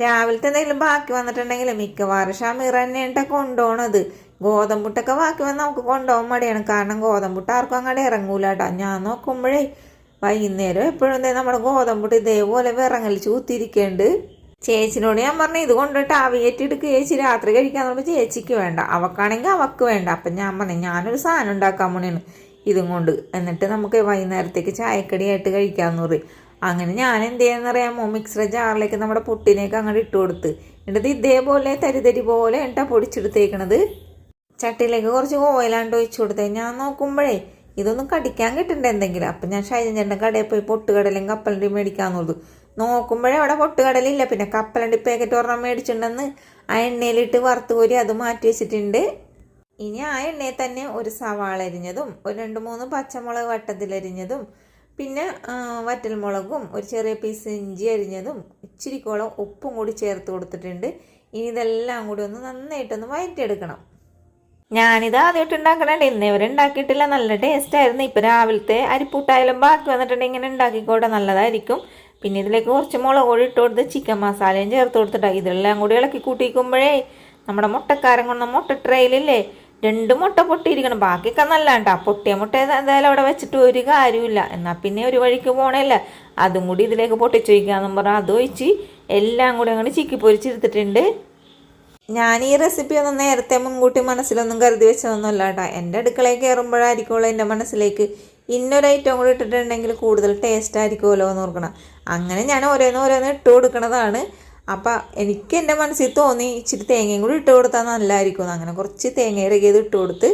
രാവിലത്തെ എന്തെങ്കിലും ബാക്കി വന്നിട്ടുണ്ടെങ്കിൽ മിക്കവാറും ഷമീർ തന്നെയാണ് കൊണ്ടുപോകണത്. ഗോതമ്പുട്ടൊക്കെ ബാക്കി വന്ന് നമുക്ക് കൊണ്ടുപോകാൻ മടിയാണ്. കാരണം ഗോതമ്പുട്ട് ആർക്കും അങ്ങോട്ട് ഇറങ്ങൂല കേട്ടോ. ഞാൻ നോക്കുമ്പോഴേ വൈകുന്നേരം എപ്പോഴും നമ്മുടെ ഗോതമ്പുട്ട് ഇതേപോലെ വിറങ്ങലിച്ച് കുത്തിയിരിക്കുന്നുണ്ട്. ചേച്ചിനോട് ഞാൻ പറഞ്ഞു ഇത് കൊണ്ടിട്ട് ആവിയേറ്റിടുക്ക് ചേച്ചി രാത്രി കഴിക്കാൻ നോക്കുമ്പോൾ ചേച്ചിക്ക് വേണ്ട, അവക്കാണെങ്കിൽ അവക്ക് വേണ്ട. അപ്പം ഞാൻ പറഞ്ഞു ഞാനൊരു സാധനം ഉണ്ടാക്കാൻ പോണേണ് ഇതും കൊണ്ട്, എന്നിട്ട് നമുക്ക് വൈകുന്നേരത്തേക്ക് ചായക്കടിയായിട്ട് കഴിക്കാമെന്ന് പറയും. അങ്ങനെ ഞാൻ എന്ത് ചെയ്യാന്നറിയാമോ, മിക്സർ ജാറിലേക്ക് നമ്മുടെ പുട്ടിനേക്ക് അങ്ങോട്ട് ഇട്ട് കൊടുത്ത്, എന്നിട്ട് ഇതേപോലെ തരി പോലെ എന്നിട്ടാ പൊടിച്ചെടുത്തേക്കണത്. ചട്ടിയിലേക്ക് കുറച്ച് ഓയിലാണ്ട് ഒഴിച്ചു കൊടുത്തേ. ഞാൻ നോക്കുമ്പോഴേ ഇതൊന്നും കടിക്കാൻ കിട്ടണ്ട എന്തെങ്കിലും. അപ്പം ഞാൻ ഷൈജൻ്റെ കടയിൽ പോയി പൊട്ടുകടലും കപ്പലണ്ടിയും മേടിക്കാമെന്നുള്ളൂ. നോക്കുമ്പോഴേ അവിടെ പൊട്ടുകടലില്ല. പിന്നെ കപ്പലണ്ടി പാക്കറ്റ് ഒരെണ്ണം മേടിച്ചിട്ടുണ്ടെന്ന് ആ എണ്ണയിലിട്ട് വറുത്ത് കോരി അത് മാറ്റി വെച്ചിട്ടുണ്ട്. ഇനി ആ എണ്ണയിൽ തന്നെ ഒരു സവാള അരിഞ്ഞതും ഒരു 2-3 പച്ചമുളക് വട്ടത്തിലരിഞ്ഞതും പിന്നെ വറ്റൽമുളകും ഒരു ചെറിയ പീസ് ഇഞ്ചി അരിഞ്ഞതും ഇച്ചിരിക്കോളം ഉപ്പും കൂടി ചേർത്ത് കൊടുത്തിട്ടുണ്ട്. ഇനി ഇതെല്ലാം കൂടി ഒന്ന് നന്നായിട്ടൊന്ന് വഴറ്റിയെടുക്കണം. ഞാനിത് ആദ്യമായിട്ട് ഉണ്ടാക്കണേ, ഇന്നേവരെ ഉണ്ടാക്കിയിട്ടില്ല. നല്ല ടേസ്റ്റായിരുന്നു. ഇപ്പം രാവിലത്തെ അരിപ്പൂട്ടായാലും ബാക്കി വന്നിട്ടുണ്ടെങ്കിൽ ഇങ്ങനെ ഉണ്ടാക്കിക്കോട്ടെ, നല്ലതായിരിക്കും. പിന്നെ ഇതിലേക്ക് കുറച്ച് മുളക് പൊടി ഇട്ട് കൊടുത്ത് ചിക്കൻ മസാലയും ചേർത്ത് കൊടുത്തിട്ടാണ് ഇതെല്ലാം കൂടി ഇളക്കി കൂട്ടിക്കുമ്പോഴേ നമ്മുടെ മുട്ടക്കാരൻ കൊണ്ട മുട്ട ട്രെയിലില്ലേ 2 മുട്ട പൊട്ടിയിരിക്കണം. ബാക്കിയൊക്കെ നല്ല കേട്ടോ. പൊട്ടിയ മുട്ട എന്തായാലും അവിടെ വെച്ചിട്ട് ഒരു കാര്യമില്ല. എന്നാൽ പിന്നെ ഒരു വഴിക്ക് പോകണമല്ല, അതും കൂടി ഇതിലേക്ക് പൊട്ടിച്ച് വയ്ക്കാമെന്നും പറഞ്ഞാൽ അത് ഒഴിച്ച് എല്ലാം കൂടി അങ്ങോട്ട് ചിക്കി പൊരിച്ചെടുത്തിട്ടുണ്ട്. ഞാൻ ഈ റെസിപ്പി ഒന്നും നേരത്തെ മുൻകൂട്ടി മനസ്സിലൊന്നും കരുതി വെച്ചതൊന്നുമല്ല കേട്ടോ. എൻ്റെ അടുക്കളയിൽ കയറുമ്പോഴായിരിക്കുമല്ലോ എൻ്റെ മനസ്സിലേക്ക് ഇന്നൊരു ഐറ്റം കൂടി ഇട്ടിട്ടുണ്ടെങ്കിൽ കൂടുതൽ ടേസ്റ്റ് ആയിരിക്കുമല്ലോ എന്ന് ഓർക്കണം. അങ്ങനെ ഞാൻ ഓരോന്ന് ഇട്ട് കൊടുക്കണതാണ്. അപ്പം എനിക്ക് എൻ്റെ മനസ്സിൽ തോന്നി ഇച്ചിരി തേങ്ങയും കൂടി ഇട്ട് കൊടുത്താൽ നല്ലതായിരിക്കും. അങ്ങനെ കുറച്ച് തേങ്ങ ഇറങ്ങിയത് ഇട്ട് കൊടുത്ത്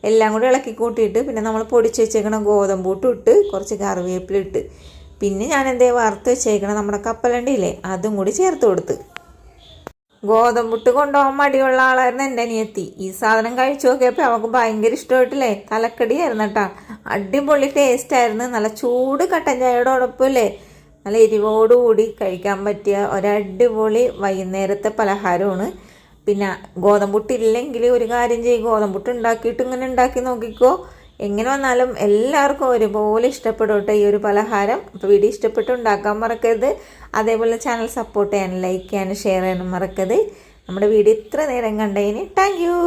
എല്ലാം കൂടി ഇളക്കി കൂട്ടിയിട്ട് പിന്നെ നമ്മൾ പൊടിച്ച് വെച്ചേക്കണ ഗോതമ്പൂട്ടും ഇട്ട് കുറച്ച് കറിവേപ്പില ഇട്ട് പിന്നെ ഞാൻ വറുത്ത് വെച്ചേക്കണം നമ്മുടെ കപ്പലണ്ടിയില്ലേ അതും കൂടി ചേർത്ത് കൊടുത്ത്. ഗോതമ്പുട്ട് കൊണ്ടുപോകാൻ മടിയുള്ള ആളായിരുന്നു എൻ്റെ അനിയത്തി. ഈ സാധനം കഴിച്ചു നോക്കിയപ്പോൾ അവൾക്ക് ഭയങ്കര ഇഷ്ടമായിട്ടില്ലേ. തലക്കടിയായിരുന്നു കേട്ടോ. അടിപൊളി ടേസ്റ്റായിരുന്നു. നല്ല ചൂട് കട്ടൻ ചായയോടൊപ്പമില്ലേ നല്ല എരിവോടുകൂടി കഴിക്കാൻ പറ്റിയ ഒരടിപൊളി വൈകുന്നേരത്തെ പലഹാരമാണ്. പിന്നെ ഗോതമ്പുട്ടില്ലെങ്കിൽ ഒരു കാര്യം ചെയ്യും, ഗോതമ്പുട്ട് ഉണ്ടാക്കിയിട്ട് ഇങ്ങനെ ഉണ്ടാക്കി നോക്കിക്കോ. എങ്ങനെ വന്നാലും എല്ലാവർക്കും ഒരുപോലെ ഇഷ്ടപ്പെടും കേട്ടോ ഈ ഒരു പലഹാരം. അപ്പോൾ വീഡിയോ ഇഷ്ടപ്പെട്ട് ഉണ്ടാക്കാൻ മറക്കരുത്. അതേപോലെ ചാനൽ സപ്പോർട്ട് ചെയ്യാനും ലൈക്ക് ചെയ്യാനും ഷെയർ ചെയ്യാനും മറക്കരുത്. നമ്മുടെ വീഡിയോ ഇത്ര നേരം കണ്ടതിന് താങ്ക് യു.